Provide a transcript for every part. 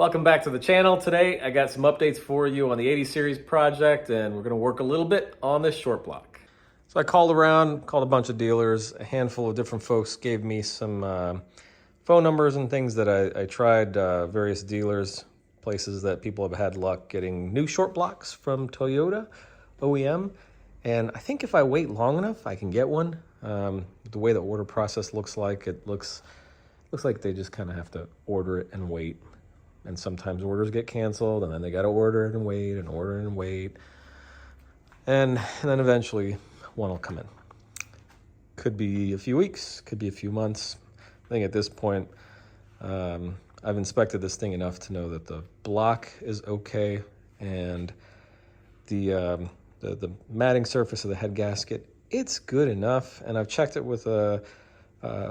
Welcome back to the channel. Today I got some updates for you on the 80 series project, and we're going to work a little bit on this short block. So I called a bunch of dealers. A handful of different folks gave me some phone numbers and things that I tried, various dealers, places that people have had luck getting new short blocks from Toyota OEM. And I think if I wait long enough, I can get one. The way the order process looks like, it looks like they just kind of have to order it and wait. And sometimes orders get canceled, and then they got to order it and wait and order it and wait. And then eventually one will come in. Could be a few weeks, could be a few months. I think at this point, I've inspected this thing enough to know that the block is okay, and the matting surface of the head gasket, it's good enough. And I've checked it with a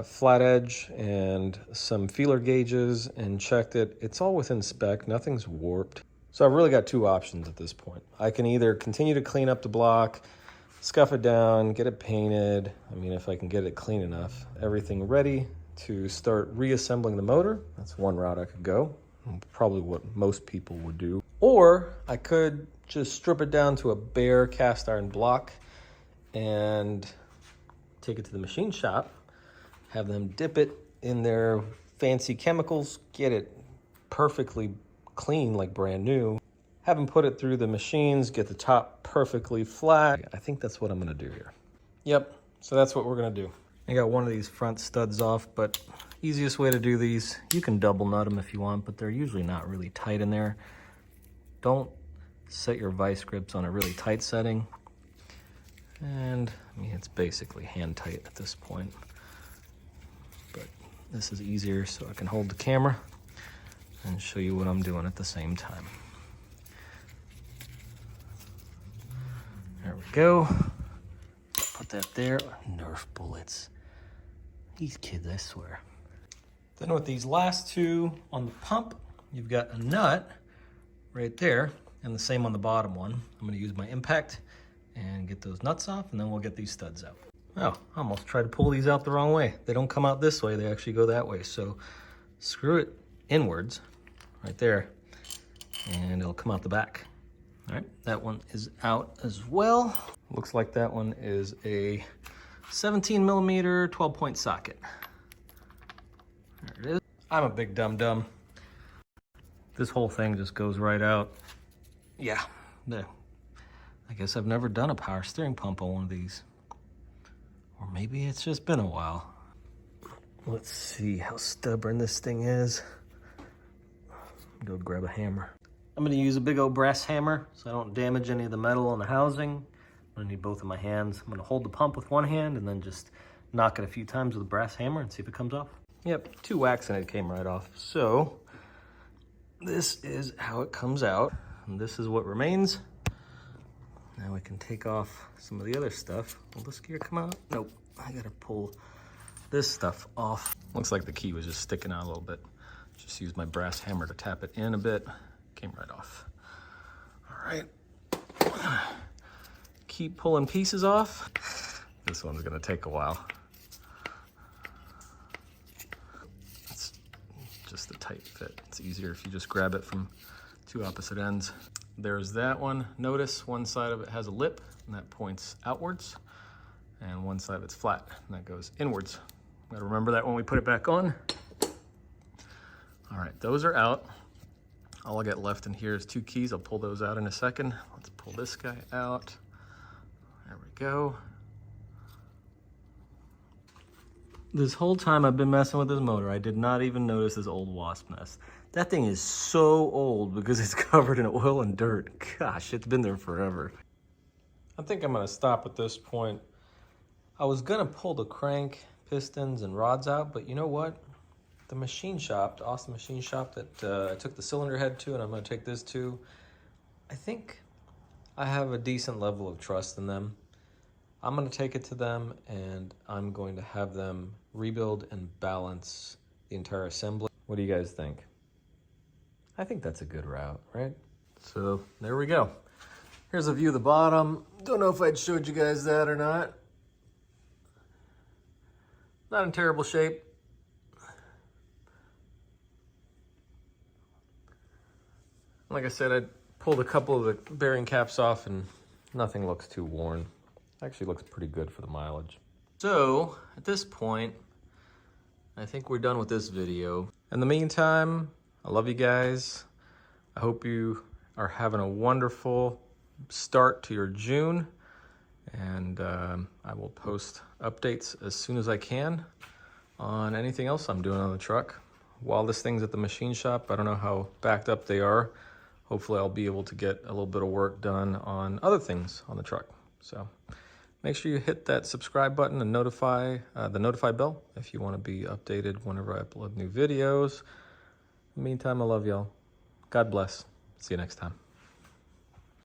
flat edge and some feeler gauges and checked it. It's all within spec, nothing's warped. So I've really got two options at this point. I can either continue to clean up the block, scuff it down, get it painted. I mean, if I can get it clean enough, everything ready to start reassembling the motor. That's one route I could go, probably what most people would do. Or I could just strip it down to a bare cast iron block and take it to the machine shop, have them dip it in their fancy chemicals, get it perfectly clean, like brand new, have them put it through the machines, get the top perfectly flat. I think that's what I'm gonna do here. Yep, so that's what we're gonna do. I got one of these front studs off, but easiest way to do these, you can double nut them if you want, but they're usually not really tight in there. Don't set your vice grips on a really tight setting. And I mean, it's basically hand tight at this point. But this is easier so I can hold the camera and show you what I'm doing at the same time. There we go. Put that there. Nerf bullets. These kids, I swear. Then with these last two on the pump, you've got a nut right there and the same on the bottom one. I'm going to use my impact and get those nuts off, and then we'll get these studs out. Oh, I almost tried to pull these out the wrong way. They don't come out this way, they actually go that way. So screw it inwards, right there, and it'll come out the back. All right, that one is out as well. Looks like that one is a 17 millimeter 12-point socket. There it is. I'm a big dum-dum. This whole thing just goes right out. Yeah, I guess I've never done a power steering pump on one of these. Or maybe it's just been a while. Let's see how stubborn this thing is. Go grab a hammer. I'm gonna use a big old brass hammer so I don't damage any of the metal on the housing. I'm gonna need both of my hands. I'm gonna hold the pump with one hand and then just knock it a few times with a brass hammer and see if it comes off. Yep, 2 whacks and it came right off. So this is how it comes out, and this is what remains. Now we can take off some of the other stuff. Will this gear come out? Nope, I gotta pull this stuff off. Looks like the key was just sticking out a little bit. Just use my brass hammer to tap it in a bit. Came right off. All right, keep pulling pieces off. This one's gonna take a while. It's just a tight fit. It's easier if you just grab it from 2 opposite ends. There's that one. Notice one side of it has a lip and that points outwards, and one side of it's flat and that goes inwards. Gotta remember that when we put it back on. All right, those are out. All I got left in here is 2 keys. I'll pull those out in a second. Let's pull this guy out. There we go. This whole time I've been messing with this motor, I did not even notice this old wasp nest. That thing is so old because it's covered in oil and dirt. Gosh, it's been there forever. I think I'm gonna stop at this point. I was gonna pull the crank, pistons, and rods out, but you know what? The machine shop, the Austin machine shop that I took the cylinder head to, and I'm gonna take this to, I think I have a decent level of trust in them. I'm gonna take it to them, and I'm going to have them rebuild and balance the entire assembly. What do you guys think? I think that's a good route, right? So there we go. Here's a view of the bottom. Don't know if I'd showed you guys that or not. Not in terrible shape. Like I said, I pulled a couple of the bearing caps off and nothing looks too worn. Actually looks pretty good for the mileage. So at this point, I think we're done with this video. In the meantime, I love you guys. I hope you are having a wonderful start to your June. And I will post updates as soon as I can on anything else I'm doing on the truck. While this thing's at the machine shop, I don't know how backed up they are. Hopefully I'll be able to get a little bit of work done on other things on the truck. So make sure you hit that subscribe button and notify the notify bell if you want to be updated whenever I upload new videos. In the meantime, I love y'all. God bless. See you next time.